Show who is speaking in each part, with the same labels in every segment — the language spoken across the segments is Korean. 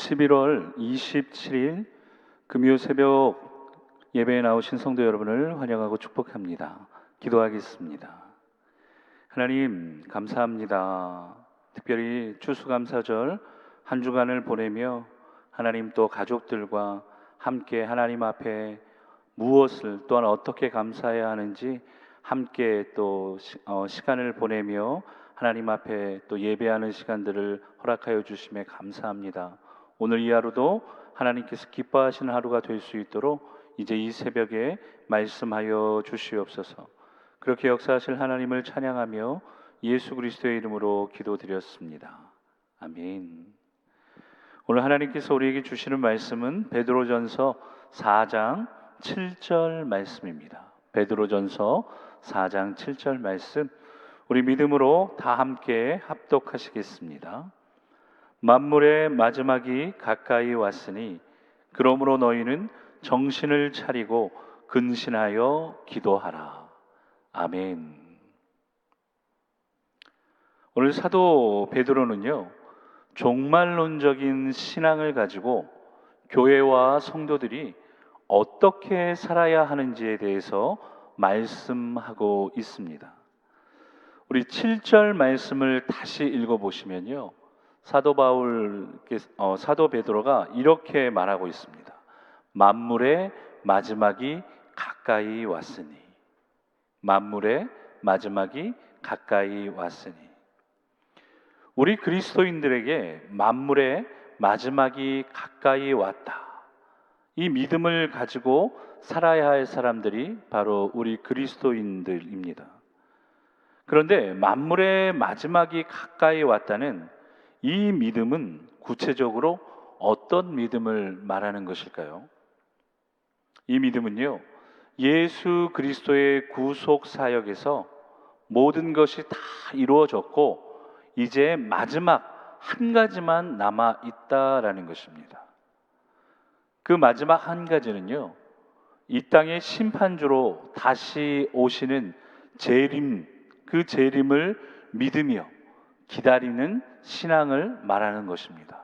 Speaker 1: 11월 27일 금요 새벽 예배에 나오신 성도 여러분을 환영하고 축복합니다. 기도하겠습니다. 하나님 감사합니다. 특별히 추수감사절 한 주간을 보내며 하나님 또 가족들과 함께 하나님 앞에 무엇을 또한 어떻게 감사해야 하는지 함께 또 시간을 보내며 하나님 앞에 또 예배하는 시간들을 허락하여 주심에 감사합니다. 오늘 이 하루도 하나님께서 기뻐하시는 하루가 될 수 있도록 이제 이 새벽에 말씀하여 주시옵소서. 그렇게 역사하실 하나님을 찬양하며 예수 그리스도의 이름으로 기도드렸습니다. 아멘. 오늘 하나님께서 우리에게 주시는 말씀은 베드로전서 4장 7절 말씀입니다. 베드로전서 4장 7절 말씀, 우리 믿음으로 다 함께 합독하시겠습니다. 만물의 마지막이 가까이 왔으니 그러므로 너희는 정신을 차리고 근신하여 기도하라. 아멘. 오늘 사도 베드로는요, 종말론적인 신앙을 가지고 교회와 성도들이 어떻게 살아야 하는지에 대해서 말씀하고 있습니다. 우리 7절 말씀을 다시 읽어보시면요, 사도 베드로가 이렇게 말하고 있습니다. 만물의 마지막이 가까이 왔으니, 만물의 마지막이 가까이 왔으니. 우리 그리스도인들에게 만물의 마지막이 가까이 왔다, 이 믿음을 가지고 살아야 할 사람들이 바로 우리 그리스도인들입니다. 그런데 만물의 마지막이 가까이 왔다는 이 믿음은 구체적으로 어떤 믿음을 말하는 것일까요? 이 믿음은요, 예수 그리스도의 구속 사역에서 모든 것이 다 이루어졌고 이제 마지막 한 가지만 남아 있다라는 것입니다. 그 마지막 한 가지는요, 이 땅의 심판주로 다시 오시는 재림, 그 재림을 믿으며 기다리는 신앙을 말하는 것입니다.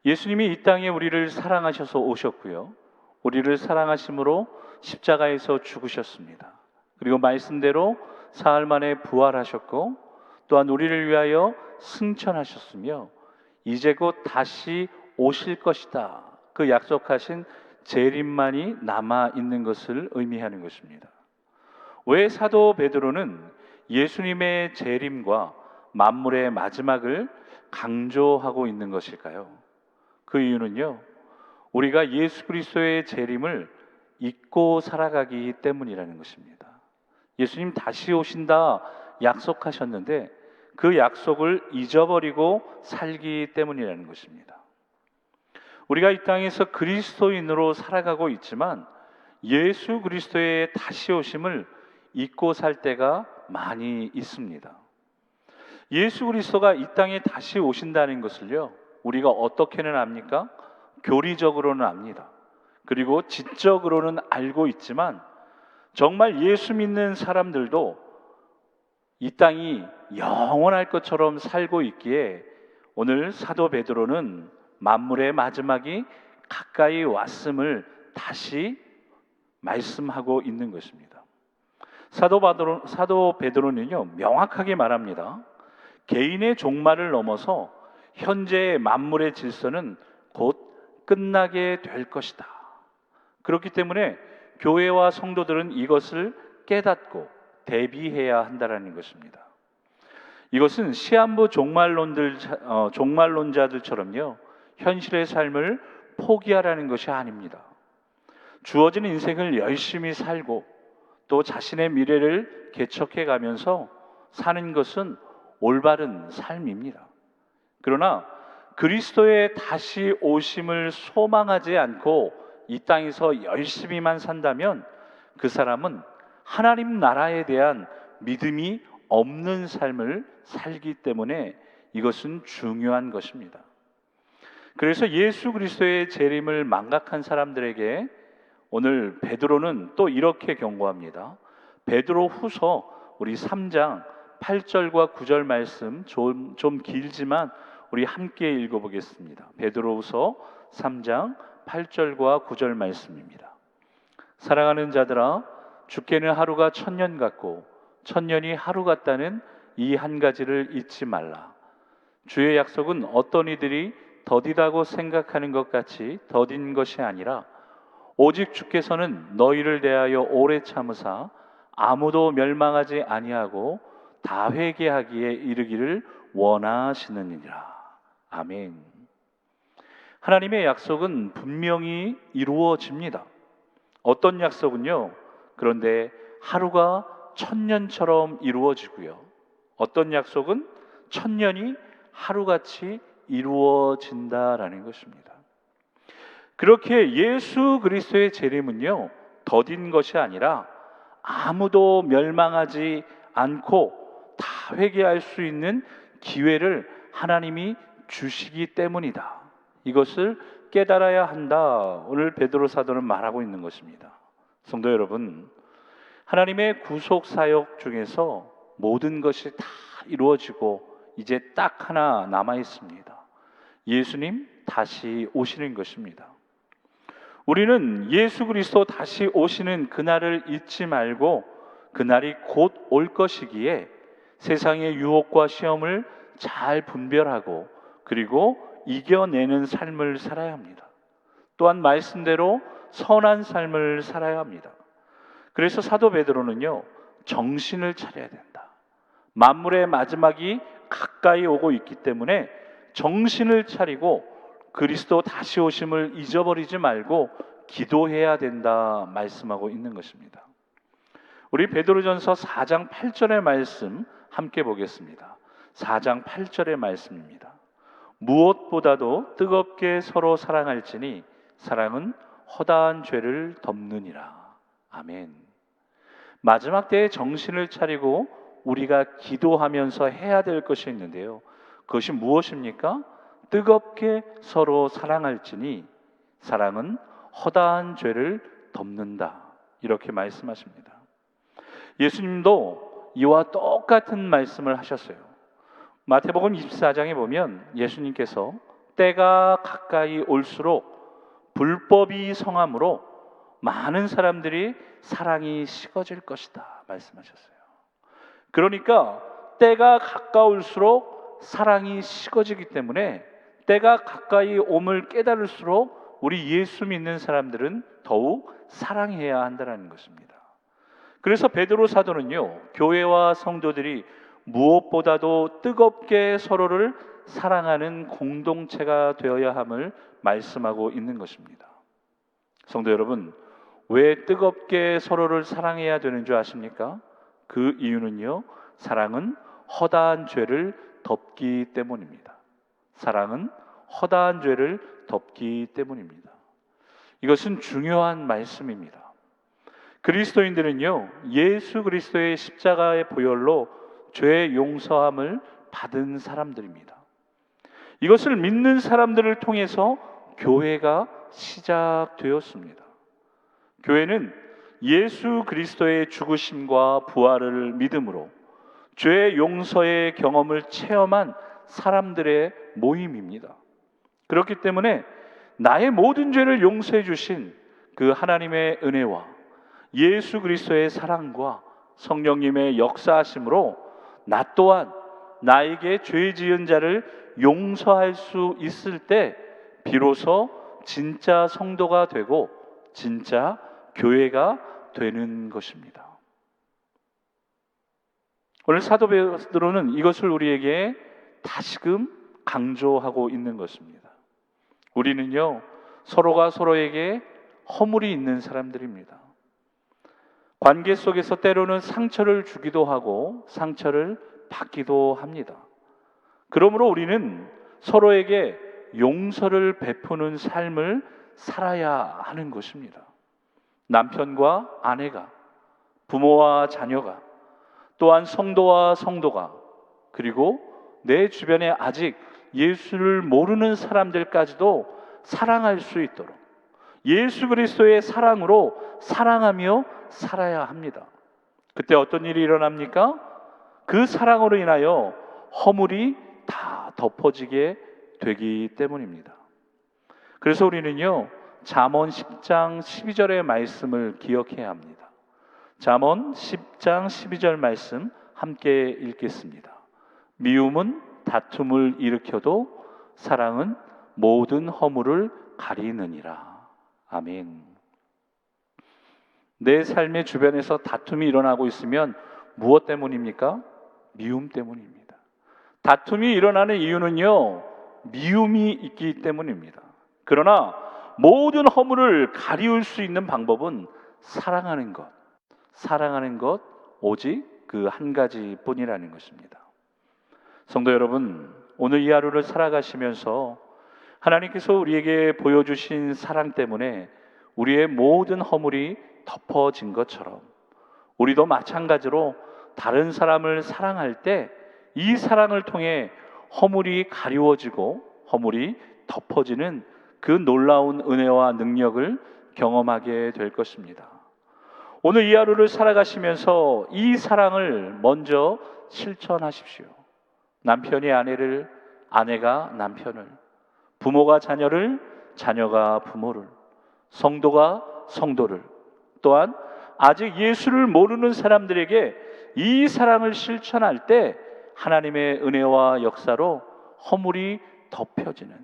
Speaker 1: 예수님이 이 땅에 우리를 사랑하셔서 오셨고요, 우리를 사랑하심으로 십자가에서 죽으셨습니다. 그리고 말씀대로 사흘 만에 부활하셨고 또한 우리를 위하여 승천하셨으며 이제 곧 다시 오실 것이다, 그 약속하신 재림만이 남아 있는 것을 의미하는 것입니다. 왜 사도 베드로는 예수님의 재림과 만물의 마지막을 강조하고 있는 것일까요? 그 이유는요, 우리가 예수 그리스도의 재림을 잊고 살아가기 때문이라는 것입니다. 예수님 다시 오신다 약속하셨는데 그 약속을 잊어버리고 살기 때문이라는 것입니다. 우리가 이 땅에서 그리스도인으로 살아가고 있지만 예수 그리스도의 다시 오심을 잊고 살 때가 많이 있습니다. 예수 그리스도가 이 땅에 다시 오신다는 것을요, 우리가 어떻게는 압니까? 교리적으로는 압니다. 그리고 지적으로는 알고 있지만 정말 예수 믿는 사람들도 이 땅이 영원할 것처럼 살고 있기에 오늘 사도 베드로는 만물의 마지막이 가까이 왔음을 다시 말씀하고 있는 것입니다. 사도 베드로는요, 명확하게 말합니다. 개인의 종말을 넘어서 현재의 만물의 질서는 곧 끝나게 될 것이다. 그렇기 때문에 교회와 성도들은 이것을 깨닫고 대비해야 한다는 것입니다. 이것은 시한부 종말론자들처럼요, 현실의 삶을 포기하라는 것이 아닙니다. 주어진 인생을 열심히 살고 또 자신의 미래를 개척해 가면서 사는 것은 올바른 삶입니다. 그러나 그리스도의 다시 오심을 소망하지 않고 이 땅에서 열심히만 산다면 그 사람은 하나님 나라에 대한 믿음이 없는 삶을 살기 때문에 이것은 중요한 것입니다. 그래서 예수 그리스도의 재림을 망각한 사람들에게 오늘 베드로는 또 이렇게 경고합니다. 베드로 후서 우리 3장 8절과 9절 말씀 좀 길지만 우리 함께 읽어보겠습니다. 베드로후서 3장 8절과 9절 말씀입니다. 사랑하는 자들아, 주께는 하루가 1000년 같고 1000년이 하루 같다는 이 한 가지를 잊지 말라. 주의 약속은 어떤 이들이 더디다고 생각하는 것 같이 더딘 것이 아니라 오직 주께서는 너희를 대하여 오래 참으사 아무도 멸망하지 아니하고 다 회개하기에 이르기를 원하시느니라. 아멘. 하나님의 약속은 분명히 이루어집니다. 어떤 약속은요, 그런데 하루가 1000년처럼 이루어지고요, 어떤 약속은 1000년이 하루같이 이루어진다라는 것입니다. 그렇게 예수 그리스도의 재림은요, 더딘 것이 아니라 아무도 멸망하지 않고 다 회개할 수 있는 기회를 하나님이 주시기 때문이다. 이것을 깨달아야 한다. 오늘 베드로 사도는 말하고 있는 것입니다. 성도 여러분, 하나님의 구속 사역 중에서 모든 것이 다 이루어지고 이제 딱 하나 남아 있습니다. 예수님 다시 오시는 것입니다. 우리는 예수 그리스도 다시 오시는 그날을 잊지 말고 그날이 곧 올 것이기에 세상의 유혹과 시험을 잘 분별하고 그리고 이겨내는 삶을 살아야 합니다. 또한 말씀대로 선한 삶을 살아야 합니다. 그래서 사도 베드로는요, 정신을 차려야 된다. 만물의 마지막이 가까이 오고 있기 때문에 정신을 차리고 그리스도 다시 오심을 잊어버리지 말고 기도해야 된다 말씀하고 있는 것입니다. 우리 베드로전서 4장 8절의 말씀 함께 보겠습니다. 4장 8절의 말씀입니다. 무엇보다도 뜨겁게 서로 사랑할지니 사랑은 허다한 죄를 덮느니라. 아멘. 마지막 때에 정신을 차리고 우리가 기도하면서 해야 될 것이 있는데요, 그것이 무엇입니까? 뜨겁게 서로 사랑할지니 사랑은 허다한 죄를 덮는다. 이렇게 말씀하십니다. 예수님도 이와 똑같은 말씀을 하셨어요. 마태복음 24장에 보면 예수님께서 때가 가까이 올수록 불법이 성함으로 많은 사람들이 사랑이 식어질 것이다 말씀하셨어요. 그러니까 때가 가까울수록 사랑이 식어지기 때문에 때가 가까이 옴을 깨달을수록 우리 예수 믿는 사람들은 더욱 사랑해야 한다는 것입니다. 그래서 베드로 사도는요, 교회와 성도들이 무엇보다도 뜨겁게 서로를 사랑하는 공동체가 되어야 함을 말씀하고 있는 것입니다. 성도 여러분, 왜 뜨겁게 서로를 사랑해야 되는 줄 아십니까? 그 이유는요, 사랑은 허다한 죄를 덮기 때문입니다. 사랑은 허다한 죄를 덮기 때문입니다. 이것은 중요한 말씀입니다. 그리스도인들은요, 예수 그리스도의 십자가의 보혈로 죄의 용서함을 받은 사람들입니다. 이것을 믿는 사람들을 통해서 교회가 시작되었습니다. 교회는 예수 그리스도의 죽으심과 부활을 믿음으로 죄의 용서의 경험을 체험한 사람들의 모임입니다. 그렇기 때문에 나의 모든 죄를 용서해 주신 그 하나님의 은혜와 예수 그리스도의 사랑과 성령님의 역사하심으로 나 또한 나에게 죄 지은 자를 용서할 수 있을 때 비로소 진짜 성도가 되고 진짜 교회가 되는 것입니다. 오늘 사도 베드로는 이것을 우리에게 다시금 강조하고 있는 것입니다. 우리는요, 서로가 서로에게 허물이 있는 사람들입니다. 관계 속에서 때로는 상처를 주기도 하고 상처를 받기도 합니다. 그러므로 우리는 서로에게 용서를 베푸는 삶을 살아야 하는 것입니다. 남편과 아내가, 부모와 자녀가, 또한 성도와 성도가, 그리고 내 주변에 아직 예수를 모르는 사람들까지도 사랑할 수 있도록 예수 그리스도의 사랑으로 사랑하며 살아야 합니다. 그때 어떤 일이 일어납니까? 그 사랑으로 인하여 허물이 다 다 덮어지게 되기 때문입니다. 그래서 우리는요, 잠언 10장 12절의 말씀을 기억해야 합니다. 잠언 10장 12절 말씀 함께 읽겠습니다. 미움은 다툼을 일으켜도 사랑은 모든 허물을 가리느니라. 아멘. 내 삶의 주변에서 다툼이 일어나고 있으면 무엇 때문입니까? 미움 때문입니다. 다툼이 일어나는 이유는요, 미움이 있기 때문입니다. 그러나 모든 허물을 가리울 수 있는 방법은 사랑하는 것 오직 그 한 가지뿐이라는 것입니다. 성도 여러분, 오늘 이 하루를 살아가시면서 하나님께서 우리에게 보여주신 사랑 때문에 우리의 모든 허물이 덮어진 것처럼 우리도 마찬가지로 다른 사람을 사랑할 때 이 사랑을 통해 허물이 가리워지고 허물이 덮어지는 그 놀라운 은혜와 능력을 경험하게 될 것입니다. 오늘 이 하루를 살아가시면서 이 사랑을 먼저 실천하십시오. 남편이 아내를, 아내가 남편을, 부모가 자녀를, 자녀가 부모를, 성도가 성도를, 또한 아직 예수를 모르는 사람들에게 이 사랑을 실천할 때 하나님의 은혜와 역사로 허물이 덮여지는,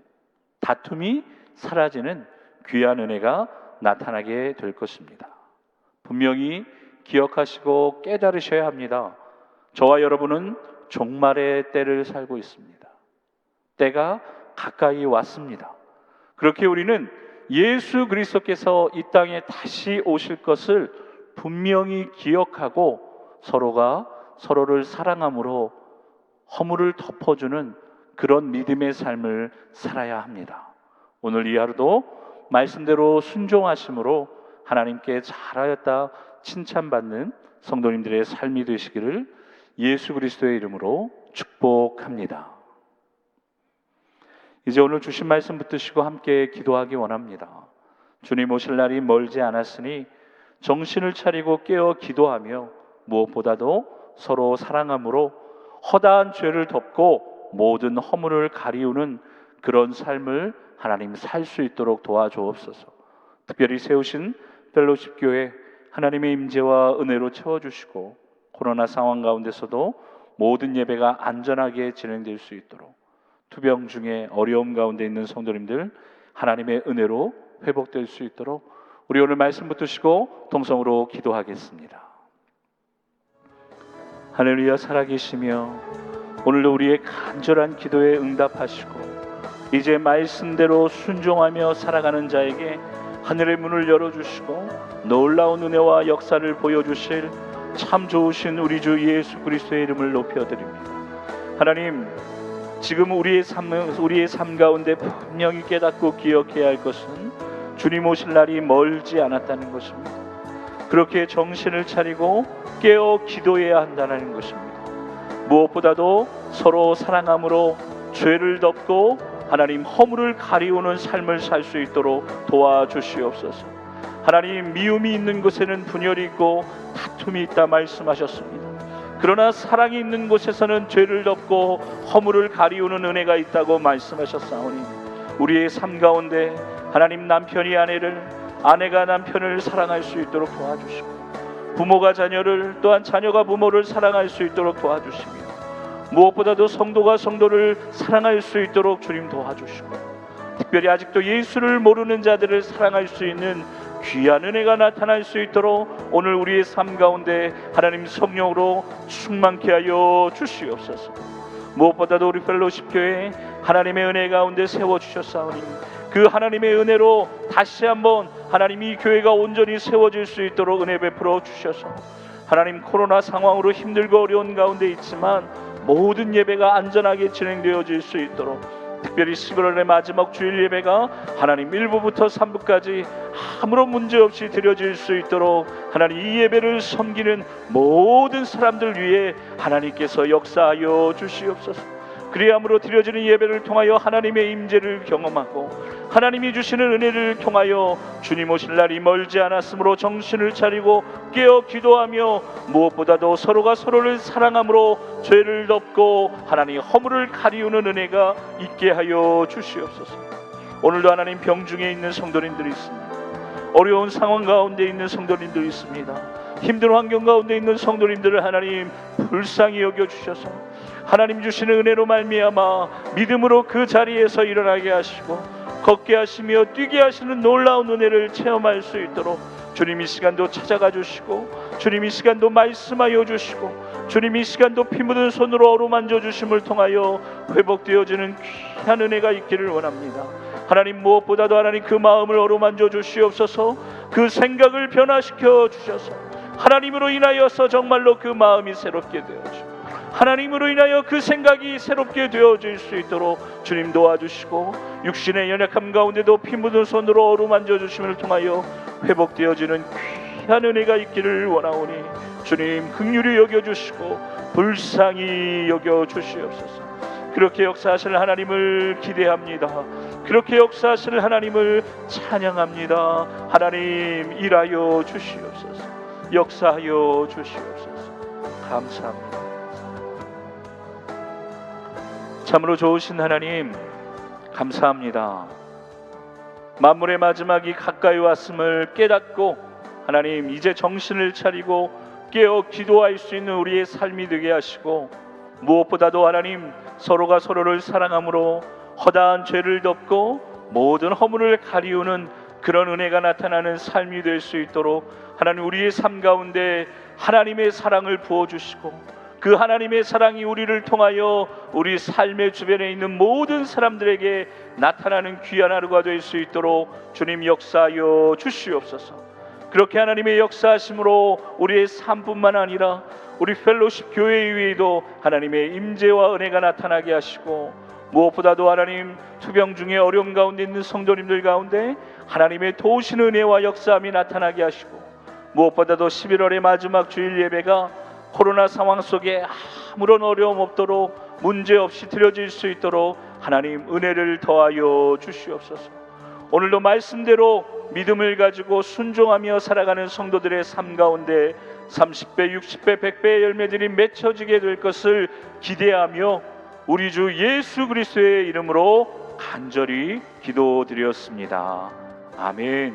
Speaker 1: 다툼이 사라지는 귀한 은혜가 나타나게 될 것입니다. 분명히 기억하시고 깨달으셔야 합니다. 저와 여러분은 종말의 때를 살고 있습니다. 때가 가까이 왔습니다. 그렇게 우리는 예수 그리스도께서 이 땅에 다시 오실 것을 분명히 기억하고 서로가 서로를 사랑함으로 허물을 덮어주는 그런 믿음의 삶을 살아야 합니다. 오늘 이 하루도 말씀대로 순종하심으로 하나님께 잘하였다 칭찬받는 성도님들의 삶이 되시기를 예수 그리스도의 이름으로 축복합니다. 이제 오늘 주신 말씀 붙드시고 함께 기도하기 원합니다. 주님 오실 날이 멀지 않았으니 정신을 차리고 깨어 기도하며 무엇보다도 서로 사랑함으로 허다한 죄를 덮고 모든 허물을 가리우는 그런 삶을 하나님 살 수 있도록 도와주옵소서. 특별히 세우신 펠로십 교회 하나님의 임재와 은혜로 채워주시고 코로나 상황 가운데서도 모든 예배가 안전하게 진행될 수 있도록 투병 중에 어려움 가운데 있는 성도님들 하나님의 은혜로 회복될 수 있도록 우리 오늘 말씀 붙드시고 동성으로 기도하겠습니다. 할렐루야. 살아계시며 오늘도 우리의 간절한 기도에 응답하시고 이제 말씀대로 순종하며 살아가는 자에게 하늘의 문을 열어주시고 놀라운 은혜와 역사를 보여주실 참 좋으신 우리 주 예수 그리스도의 이름을 높여드립니다. 하나님, 지금 우리의 삶 가운데 분명히 깨닫고 기억해야 할 것은 주님 오실 날이 멀지 않았다는 것입니다. 그렇게 정신을 차리고 깨어 기도해야 한다는 것입니다. 무엇보다도 서로 사랑함으로 죄를 덮고 하나님 허물을 가리우는 삶을 살 수 있도록 도와주시옵소서. 하나님, 미움이 있는 곳에는 분열이 있고 다툼이 있다 말씀하셨습니다. 그러나 사랑이 있는 곳에서는 죄를 덮고 허물을 가리우는 은혜가 있다고 말씀하셨사오니 우리의 삶 가운데 하나님 남편이 아내를, 아내가 남편을 사랑할 수 있도록 도와주시고 부모가 자녀를, 또한 자녀가 부모를 사랑할 수 있도록 도와주시며 무엇보다도 성도가 성도를 사랑할 수 있도록 주님 도와주시고 특별히 아직도 예수를 모르는 자들을 사랑할 수 있는 귀한 은혜가 나타날 수 있도록 오늘 우리의 삶 가운데 하나님 성령으로 충만케 하여 주시옵소서. 무엇보다도 우리 펠로십 교회 하나님의 은혜 가운데 세워주셨사오니 그 하나님의 은혜로 다시 한번 하나님 이 교회가 온전히 세워질 수 있도록 은혜 베풀어 주셔서 하나님 코로나 상황으로 힘들고 어려운 가운데 있지만 모든 예배가 안전하게 진행되어질 수 있도록 특별히 11월의 마지막 주일 예배가 하나님 1부부터 3부까지 아무런 문제 없이 드려질 수 있도록 하나님 이 예배를 섬기는 모든 사람들 위해 하나님께서 역사하여 주시옵소서. 그리함으로 드려지는 예배를 통하여 하나님의 임재를 경험하고 하나님이 주시는 은혜를 통하여 주님 오실 날이 멀지 않았으므로 정신을 차리고 깨어 기도하며 무엇보다도 서로가 서로를 사랑함으로 죄를 덮고 하나님 허물을 가리우는 은혜가 있게 하여 주시옵소서. 오늘도 하나님 병중에 있는 성도님들이 있습니다. 어려운 상황 가운데 있는 성도님들이 있습니다. 힘든 환경 가운데 있는 성도님들을 하나님 불쌍히 여겨주셔서 하나님 주시는 은혜로 말미암아 믿음으로 그 자리에서 일어나게 하시고 걷게 하시며 뛰게 하시는 놀라운 은혜를 체험할 수 있도록 주님 이 시간도 찾아가 주시고 주님 이 시간도 말씀하여 주시고 주님 이 시간도 피 묻은 손으로 어루만져 주심을 통하여 회복되어지는 귀한 은혜가 있기를 원합니다. 하나님 무엇보다도 하나님 그 마음을 어루만져 주시옵소서. 그 생각을 변화시켜 주셔서 하나님으로 인하여서 정말로 그 마음이 새롭게 되어지고 하나님으로 인하여 그 생각이 새롭게 되어질 수 있도록 주님 도와주시고 육신의 연약함 가운데도 피 묻은 손으로 어루만져 주심을 통하여 회복되어지는 귀한 은혜가 있기를 원하오니 주님 긍휼히 여겨주시고 불쌍히 여겨주시옵소서. 그렇게 역사하실 하나님을 기대합니다. 그렇게 역사하실 하나님을 찬양합니다. 하나님 일하여 주시옵소서. 역사하여 주시옵소서. 감사합니다. 참으로 좋으신 하나님 감사합니다. 만물의 마지막이 가까이 왔음을 깨닫고 하나님 이제 정신을 차리고 깨어 기도할 수 있는 우리의 삶이 되게 하시고 무엇보다도 하나님 서로가 서로를 사랑함으로 허다한 죄를 덮고 모든 허물을 가리우는 그런 은혜가 나타나는 삶이 될 수 있도록 하나님 우리의 삶 가운데 하나님의 사랑을 부어주시고 그 하나님의 사랑이 우리를 통하여 우리 삶의 주변에 있는 모든 사람들에게 나타나는 귀한 하루가 될 수 있도록 주님 역사하여 주시옵소서. 그렇게 하나님의 역사하심으로 우리의 삶뿐만 아니라 우리 펠로십 교회 위에도 하나님의 임재와 은혜가 나타나게 하시고 무엇보다도 하나님 투병 중에 어려움 가운데 있는 성도님들 가운데 하나님의 도우신 은혜와 역사함이 나타나게 하시고 무엇보다도 11월의 마지막 주일 예배가 코로나 상황 속에 아무런 어려움 없도록 문제없이 드려질 수 있도록 하나님 은혜를 더하여 주시옵소서. 오늘도 말씀대로 믿음을 가지고 순종하며 살아가는 성도들의 삶 가운데 30배, 60배, 100배의 열매들이 맺혀지게 될 것을 기대하며 우리 주 예수 그리스도의 이름으로 간절히 기도드렸습니다. 아멘.